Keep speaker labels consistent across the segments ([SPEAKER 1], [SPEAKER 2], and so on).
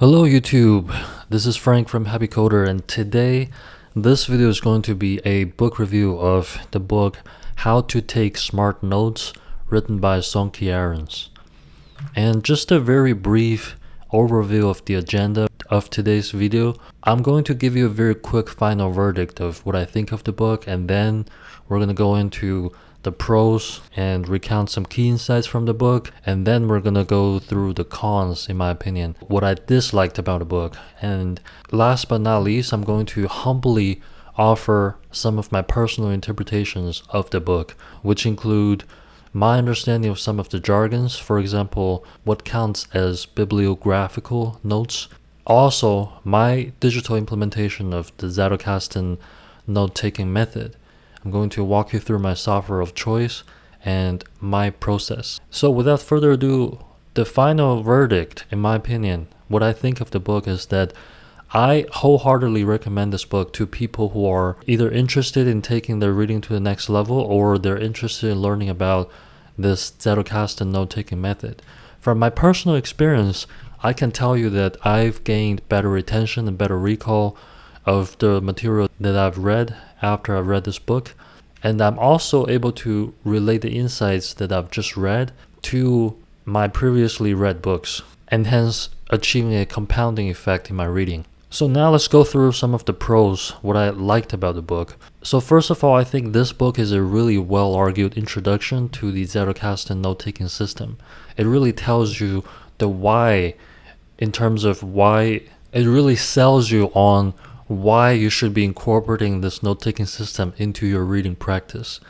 [SPEAKER 1] Hello YouTube, this is Frank from Happy Coder, and today this video is going to be a book review of the book How to Take Smart Notes, written by Sönke Ahrens. And just a very brief overview of the agenda of today's video. I'm going to give you a very quick final verdict of what I think of the book, and then we're going to go into the pros and recount some key insights from the book, and then we're gonna go through the cons, in my opinion, what I disliked about the book. And last but not least, I'm going to humbly offer some of my personal interpretations of the book, which include my understanding of some of the jargons, for example, what counts as bibliographical notes, also my digital implementation of the Zettelkasten note-taking method. I'm going to walk you through my software of choice and my process. So without further ado, the final verdict, in my opinion, what I think of the book is that I wholeheartedly recommend this book to people who are either interested in taking their reading to the next level, or they're interested in learning about this Zettelkasten note-taking method. From my personal experience, I can tell you that I've gained better retention and better recall of the material that I've read after I've read this book, and I'm also able to relate the insights that I've just read to my previously read books, and hence achieving a compounding effect in my reading. So now let's go through some of the pros, what I liked about the book. So first of all, I think this book is a really well-argued introduction to the Zettelkasten note-taking system. It really tells you the why, in terms of why it really sells you on why you should be incorporating this note-taking system into your reading practice.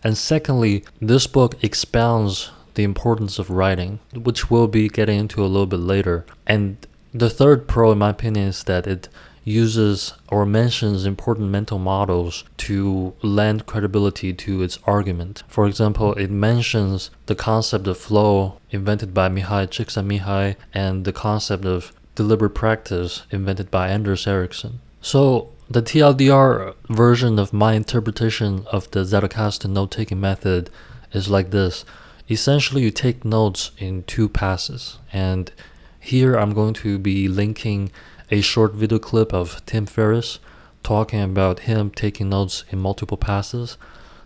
[SPEAKER 1] And secondly, this book expounds the importance of writing, which we'll be getting into a little bit later. And the third pro, in my opinion, is that it uses or mentions important mental models to lend credibility to its argument. For example, it mentions the concept of flow invented by Mihai Csikszentmihalyi and the concept of deliberate practice invented by Anders Ericsson. So the TLDR version of my interpretation of the Zettelkasten note-taking method is like this. Essentially, you take notes in two passes, and here I'm going to be linking a short video clip of Tim Ferriss talking about him taking notes in multiple passes.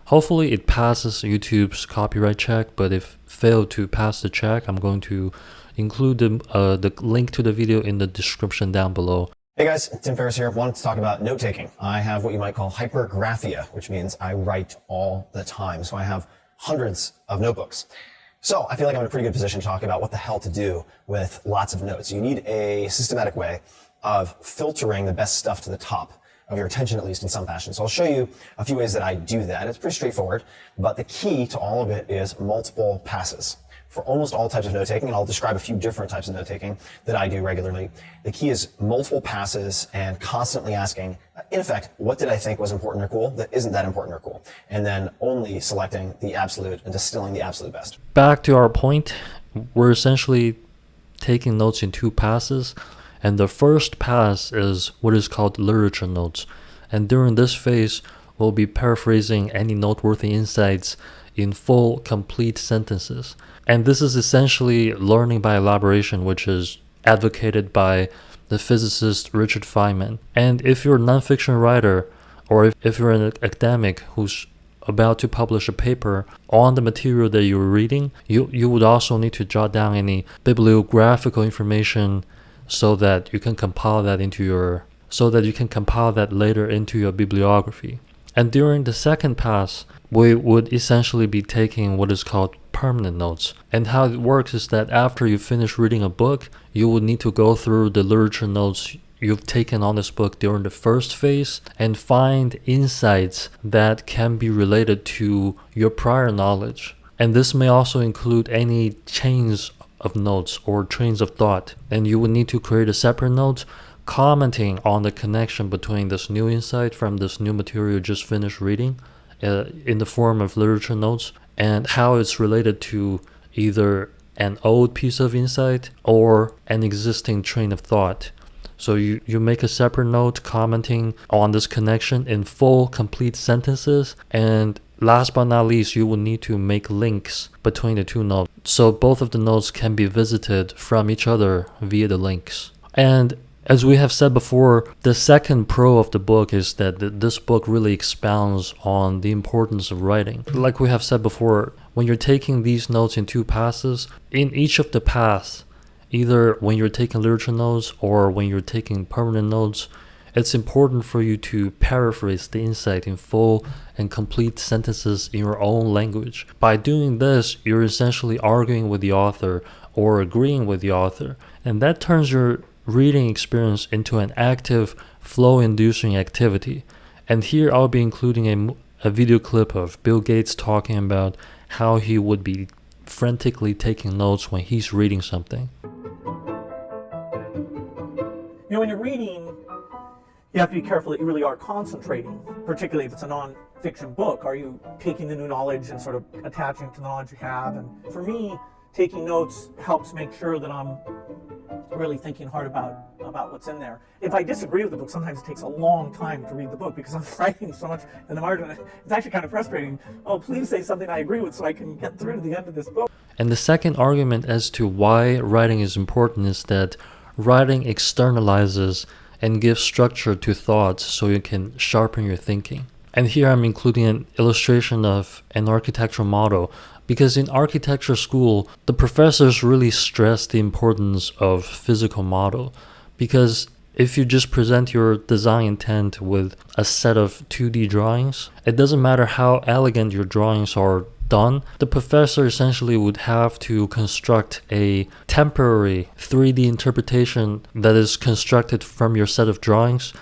[SPEAKER 1] Hopefully it passes YouTube's copyright check, but if failed to pass the check, I'm going to include the link to the video in the description down below.
[SPEAKER 2] Hey guys, Tim Ferriss here. Wanted to talk about note-taking. I have what you might call hypergraphia, which means I write all the time. So I have hundreds of notebooks. So I feel like I'm in a pretty good position to talk about what the hell to do with lots of notes. You need a systematic way of filtering the best stuff to the top of your attention, at least in some fashion. So I'll show you a few ways that I do that. It's pretty straightforward, but the key to all of it is multiple passes. For almost all types of note-taking, and I'll describe a few different types of note-taking that I do regularly, the key is multiple passes and constantly asking, in effect, what did I think was important or cool that isn't that important or cool? And then only selecting the absolute and distilling the absolute best.
[SPEAKER 1] Back to our point, we're essentially taking notes in two passes, and the first pass is what is called literature notes. And during this phase, we'll be paraphrasing any noteworthy insights in full, complete sentences. And this is essentially learning by elaboration, which is advocated by the physicist Richard Feynman. And if you're a nonfiction writer, or if you're an academic who's about to publish a paper on the material that you're reading, you would also need to jot down any bibliographical information so that you can compile that later into your bibliography. And during the second pass, we would essentially be taking what is called permanent notes. And how it works is that after you finish reading a book, you would need to go through the literature notes you've taken on this book during the first phase and find insights that can be related to your prior knowledge. And this may also include any chains of notes or trains of thought. And you would need to create a separate note commenting on the connection between this new insight from this new material you just finished reading in the form of literature notes, and how it's related to either an old piece of insight or an existing train of thought. So you make a separate note commenting on this connection in full, complete sentences, and last but not least, you will need to make links between the two notes, so both of the notes can be visited from each other via the links. And as we have said before, the second pro of the book is that this book really expounds on the importance of writing. Like we have said before, when you're taking these notes in 2 passes, in each of the paths, either when you're taking literature notes or when you're taking permanent notes, it's important for you to paraphrase the insight in full and complete sentences in your own language. By doing this, you're essentially arguing with the author or agreeing with the author, and that turns your reading experience into an active, flow-inducing activity. And here I'll be including a video clip of Bill Gates talking about how he would be frantically taking notes when he's reading something.
[SPEAKER 3] When you're reading, you have to be careful that you really are concentrating, particularly if it's a non-fiction book. Are you taking the new knowledge and sort of attaching to the knowledge you have? And for me, taking notes helps make sure that I'm really thinking hard about what's in there. If I disagree with the book, sometimes it takes a long time to read the book because I'm writing so much in the margin. It's actually kind of frustrating. Oh, please say something I agree with so I can get through to the end of this book.
[SPEAKER 1] And the second argument as to why writing is important is that writing externalizes and gives structure to thoughts so you can sharpen your thinking. And here I'm including an illustration of an architectural model, because in architecture school, the professors really stress the importance of physical model, because if you just present your design intent with a set of 2D drawings, it doesn't matter how elegant your drawings are done, the professor essentially would have to construct a temporary 3D interpretation that is constructed from your set of drawings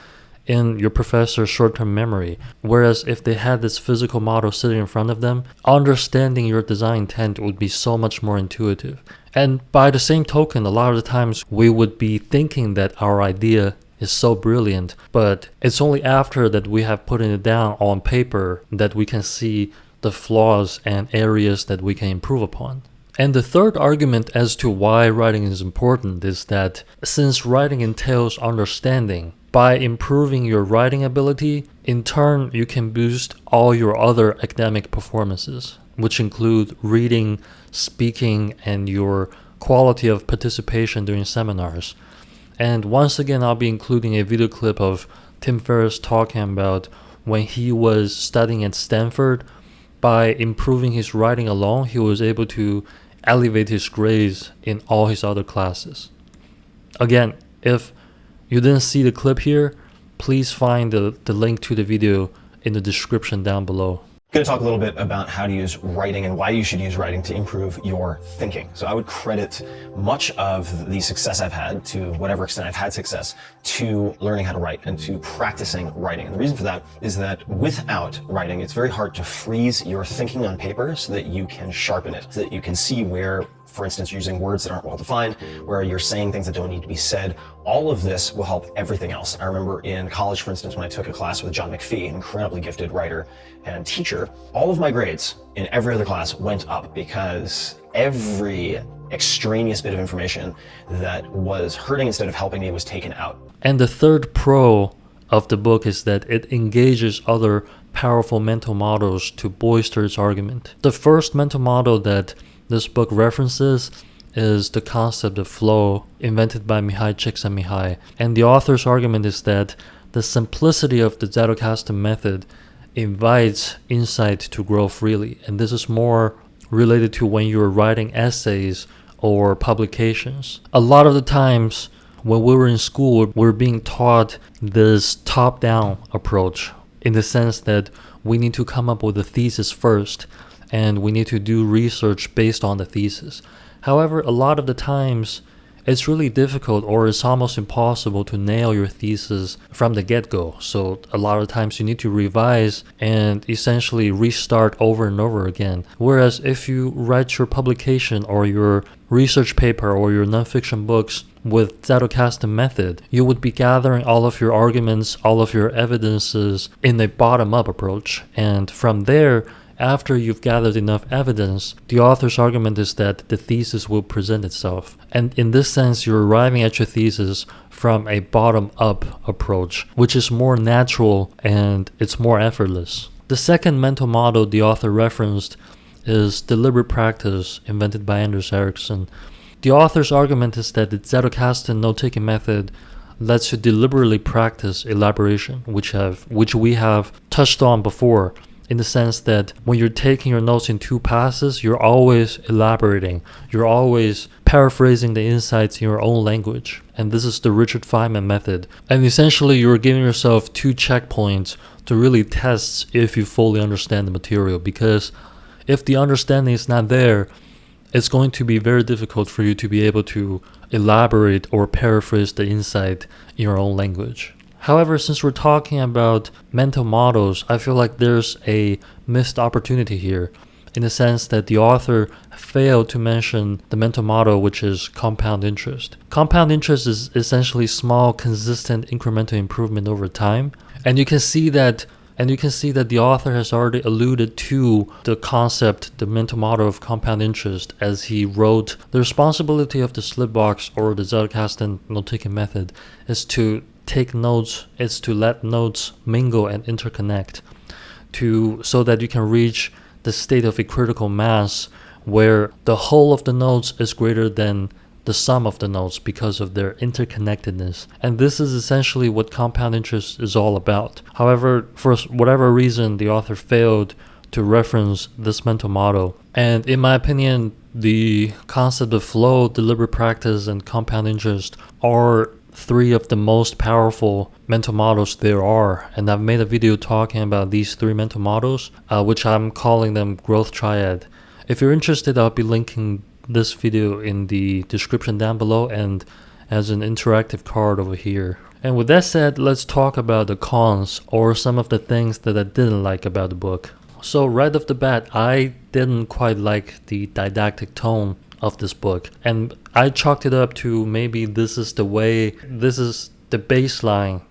[SPEAKER 1] in your professor's short-term memory. Whereas if they had this physical model sitting in front of them, understanding your design intent would be so much more intuitive. And by the same token, a lot of the times we would be thinking that our idea is so brilliant, but it's only after that we have put it down on paper that we can see the flaws and areas that we can improve upon. And the third argument as to why writing is important is that since writing entails understanding, by improving your writing ability, in turn you can boost all your other academic performances, which include reading, speaking, and your quality of participation during seminars. And once again, I'll be including a video clip of Tim Ferriss talking about when he was studying at Stanford. By improving his writing alone, he was able to elevate his grades in all his other classes. Again, if you didn't see the clip here, please find the link to the video in the description down below.
[SPEAKER 2] I'm going to talk a little bit about how to use writing and why you should use writing to improve your thinking. So I would credit much of the success I've had, to whatever extent I've had success, to learning how to write and to practicing writing. And the reason for that is that without writing, it's very hard to freeze your thinking on paper so that you can sharpen it, so that you can see where, for instance, using words that aren't well defined, where you're saying things that don't need to be said. All of this will help everything else. I remember in college, for instance, when I took a class with John McPhee, an incredibly gifted writer and teacher, all of my grades in every other class went up because every extraneous bit of information that was hurting instead of helping me was taken out.
[SPEAKER 1] And the third pro of the book is that it engages other powerful mental models to bolster its argument. The first mental model that this book references is the concept of flow, invented by Mihai Csikszentmihalyi. And the author's argument is that the simplicity of the Zettelkasten method invites insight to grow freely. And this is more related to when you're writing essays or publications. A lot of the times when we were in school, we're being taught this top-down approach, in the sense that we need to come up with a thesis first, and we need to do research based on the thesis. However, a lot of the times, it's really difficult, or it's almost impossible to nail your thesis from the get-go. So a lot of times you need to revise and essentially restart over and over again. Whereas if you write your publication or your research paper or your nonfiction books with Zettelkasten method, you would be gathering all of your arguments, all of your evidences in a bottom-up approach. And from there, after you've gathered enough evidence, the author's argument is that the thesis will present itself. And in this sense, you're arriving at your thesis from a bottom-up approach, which is more natural and it's more effortless. The second mental model the author referenced is deliberate practice, invented by Anders Ericsson. The author's argument is that the Zettelkasten note-taking method lets you deliberately practice elaboration, which we have touched on before, in the sense that when you're taking your notes in 2 passes, you're always elaborating. You're always paraphrasing the insights in your own language. And this is the Richard Feynman method. And essentially, you're giving yourself 2 checkpoints to really test if you fully understand the material. Because if the understanding is not there, it's going to be very difficult for you to be able to elaborate or paraphrase the insight in your own language. However, since we're talking about mental models, I feel like there's a missed opportunity here, in the sense that the author failed to mention the mental model, which is compound interest. Compound interest is essentially small, consistent, incremental improvement over time. And you can see that the author has already alluded to the concept, the mental model of compound interest, as he wrote, the responsibility of the slipbox or the Zettelkasten note-taking method is to take notes, is to let notes mingle and interconnect so that you can reach the state of a critical mass where the whole of the notes is greater than the sum of the notes because of their interconnectedness. And this is essentially what compound interest is all about. However, for whatever reason, the author failed to reference this mental model. And in my opinion, the concept of flow, deliberate practice, and compound interest are 3 of the most powerful mental models there are. And I've made a video talking about these 3 mental models, which I'm calling them growth triad. If you're interested, I'll be linking this video in the description down below and as an interactive card over here. And with that said, let's talk about the cons, or some of the things that I didn't like about the book. So right off the bat, I didn't quite like the didactic tone of this book, and I chalked it up to maybe this is the baseline,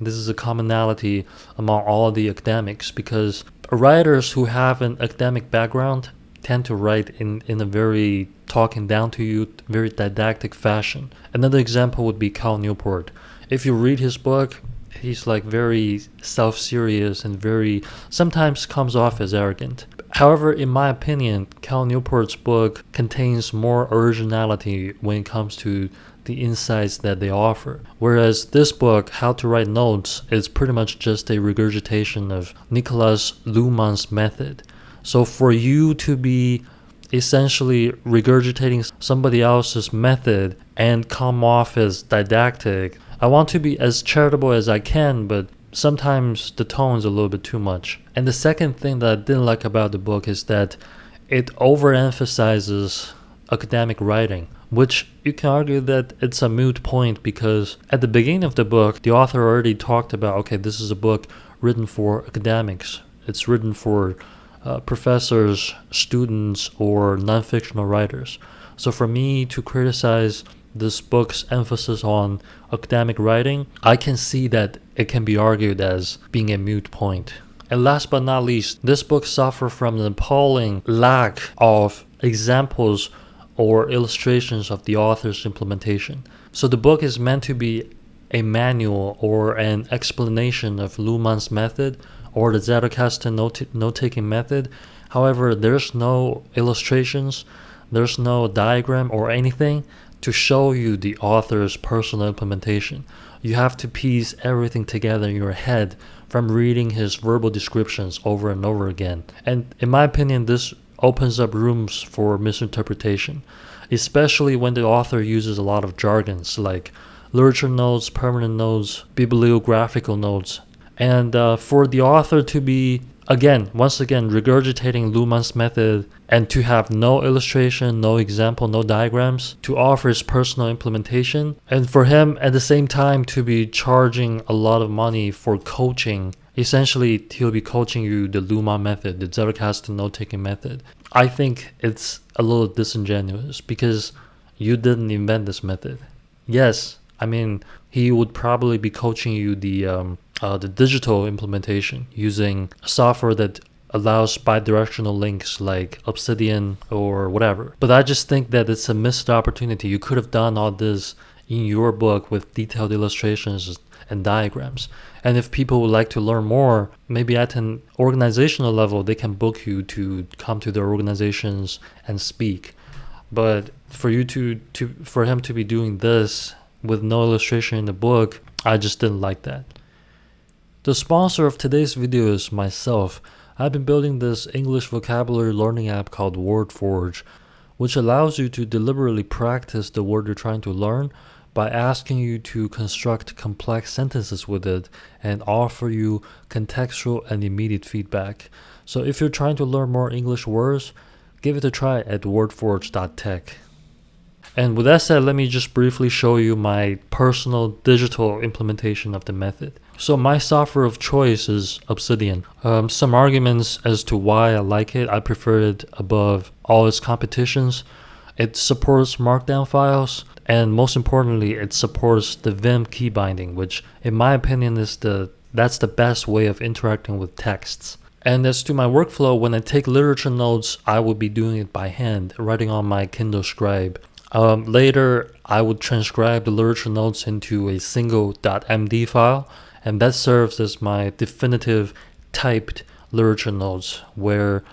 [SPEAKER 1] this is a commonality among all the academics, because writers who have an academic background tend to write in a very talking down to you, very didactic fashion. Another example would be Cal Newport. If you read his book, he's like very self-serious and sometimes comes off as arrogant. However, in my opinion, Cal Newport's book contains more originality when it comes to the insights that they offer. Whereas this book, How to Write Notes, is pretty much just a regurgitation of Nicholas Luhmann's method. So for you to be essentially regurgitating somebody else's method and come off as didactic, I want to be as charitable as I can, but sometimes the tone is a little bit too much. And the second thing that I didn't like about the book is that it overemphasizes academic writing, which you can argue that it's a moot point, because at the beginning of the book, the author already talked about, okay, this is a book written for academics. It's written for professors, students, or non-fictional writers. So for me to criticize this book's emphasis on academic writing, I can see that it can be argued as being a moot point. And last but not least, this book suffers from an appalling lack of examples or illustrations of the author's implementation. So the book is meant to be a manual or an explanation of Luhmann's method or the Zettelkasten note-taking method. However, there's no illustrations, there's no diagram or anything to show you the author's personal implementation. You have to piece everything together in your head from reading his verbal descriptions over and over again. And in my opinion, this opens up rooms for misinterpretation, especially when the author uses a lot of jargons like literature notes, permanent notes, bibliographical notes. And for the author to be, once again, regurgitating Luhmann's method and to have no illustration, no example, no diagrams to offer his personal implementation, and for him at the same time to be charging a lot of money for coaching. Essentially, he'll be coaching you the Luhmann method, the Zettelkasten note-taking method. I think it's a little disingenuous because you didn't invent this method. Yes, I mean, he would probably be coaching you the digital implementation using software that allows bidirectional links like Obsidian or whatever. But I just think that it's a missed opportunity. You could have done all this in your book with detailed illustrations and diagrams. And if people would like to learn more, maybe at an organizational level, they can book you to come to their organizations and speak. But for him to be doing this with no illustration in the book, I just didn't like that. The sponsor of today's video is myself. I've been building this English vocabulary learning app called WordForge, which allows you to deliberately practice the word you're trying to learn by asking you to construct complex sentences with it and offer you contextual and immediate feedback. So if you're trying to learn more English words, give it a try at wordforge.tech. And with that said, let me just briefly show you my personal digital implementation of the method. So my software of choice is Obsidian. Some arguments as to why I like it. I prefer it above all its competitions. It supports markdown files, and most importantly, it supports the Vim key binding, which in my opinion that's the best way of interacting with texts. And as to my workflow, when I take literature notes, I would be doing it by hand, writing on my Kindle Scribe. Later, I would transcribe the literature notes into a single .md file, and that serves as my definitive typed literature notes, where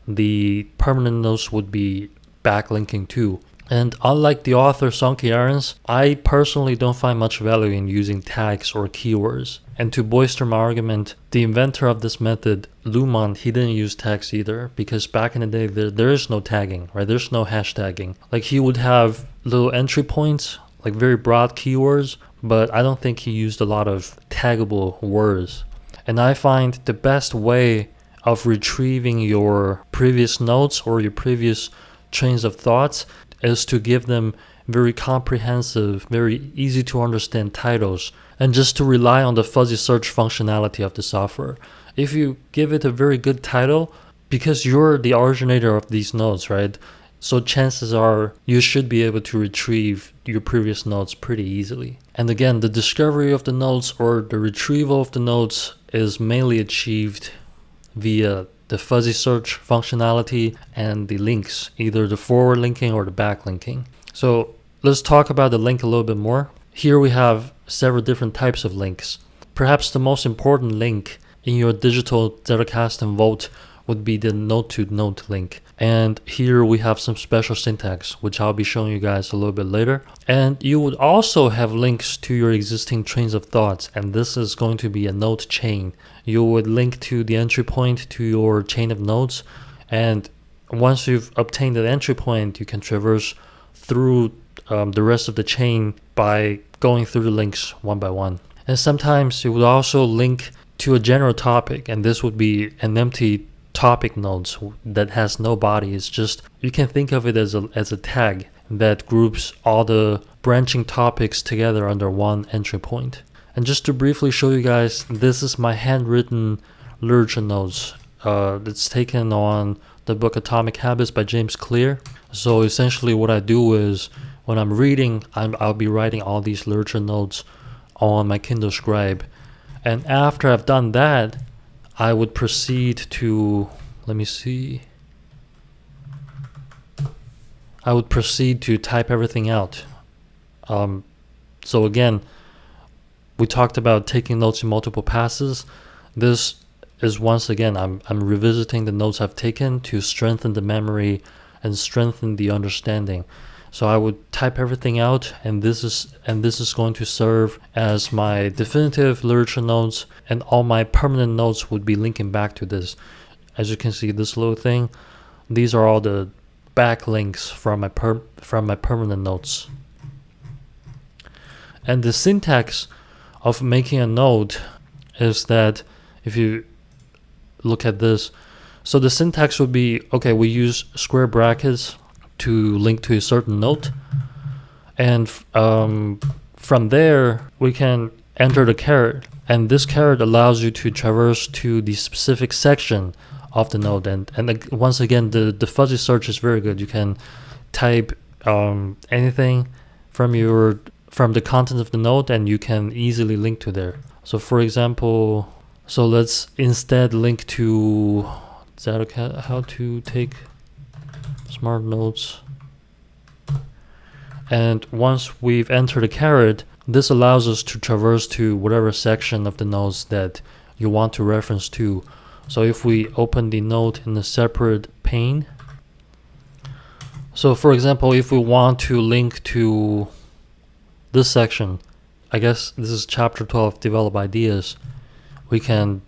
[SPEAKER 1] the permanent notes would be backlinking to. And unlike the author Sönke Ahrens, I personally don't find much value in using tags or keywords. And to bolster my argument, the inventor of this method, Luhmann, he didn't use tags either, because back in the day there is no tagging, right? There's no hashtagging. Like, he would have little entry points, like very broad keywords, but I don't think he used a lot of taggable words. And I find the best way of retrieving your previous notes or your previous trains of thoughts is to give them very comprehensive, very easy to understand titles, and just to rely on the fuzzy search functionality of the software. If you give it a very good title, because you're the originator of these notes, right? So chances are you should be able to retrieve your previous notes pretty easily. And again, the discovery of the notes or the retrieval of the notes is mainly achieved via the fuzzy search functionality and the links, either the forward linking or the back linking. So let's talk about the link a little bit more. Here we have several different types of links. Perhaps the most important link in your digital Zettelkasten vault would be the note-to-note link. And here we have some special syntax, which I'll be showing you guys a little bit later. And you would also have links to your existing trains of thoughts, and this is going to be a note chain. You would link to the entry point to your chain of notes, and once you've obtained that entry point, you can traverse through the rest of the chain by going through the links one by one. And sometimes you would also link to a general topic, and this would be an empty topic nodes that has no body. It's just, you can think of it as a tag that groups all the branching topics together under one entry point. And just to briefly show you guys, this is my handwritten literature notes. It's taken on the book Atomic Habits by James Clear. So essentially what I do is, when I'm reading, I'll be writing all these literature notes on my Kindle Scribe. And after I've done that, I would proceed to, I would proceed to type everything out. So again, we talked about taking notes in multiple passes. This is, once again, I'm revisiting the notes I've taken to strengthen the memory and strengthen the understanding. So I would type everything out, and this is going to serve as my definitive literature notes, and all my permanent notes would be linking back to this. As you can see, this little thing, these are all the backlinks from my permanent notes. And the syntax of making a note is that, if you look at this, so the syntax would be, okay, we use square brackets to link to a certain note, and from there we can enter the caret, and this caret allows you to traverse to the specific section of the note. And once again, the fuzzy search is very good. You can type anything from the content of the note, and you can easily link to there. So for example, so let's instead link to how to take smart notes. And once we've entered a caret, this allows us to traverse to whatever section of the notes that you want to reference to. So if we open the note in a separate pane, So for example, if we want to link to this section, I guess this is chapter 12, develop ideas, we can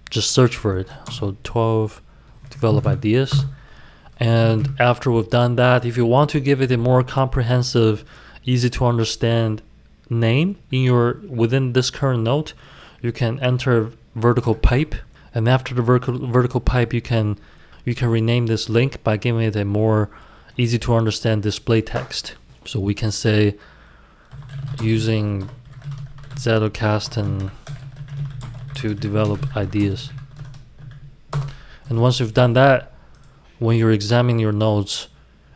[SPEAKER 1] just search for it. So 12, develop ideas. And after we've done that, if you want to give it a more comprehensive, easy to understand name within this current note, you can enter vertical pipe. And after the vertical pipe, you can rename this link by giving it a more easy to understand display text. So we can say using Zettelkasten to develop ideas. And once you've done that, when you're examining your notes,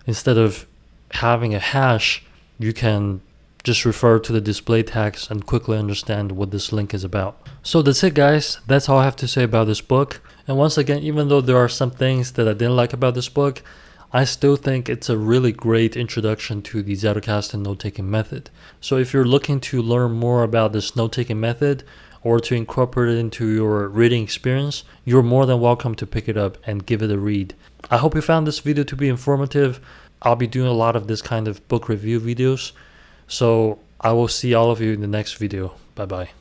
[SPEAKER 1] instead of having a hash, you can just refer to the display text and quickly understand what this link is about. So that's it, guys. That's all I have to say about this book. And once again, even though there are some things that I didn't like about this book, I still think it's a really great introduction to the Zettelkasten note-taking method. So if you're looking to learn more about this note-taking method or to incorporate it into your reading experience, you're more than welcome to pick it up and give it a read. I hope you found this video to be informative. I'll be doing a lot of this kind of book review videos. So I will see all of you in the next video. Bye bye.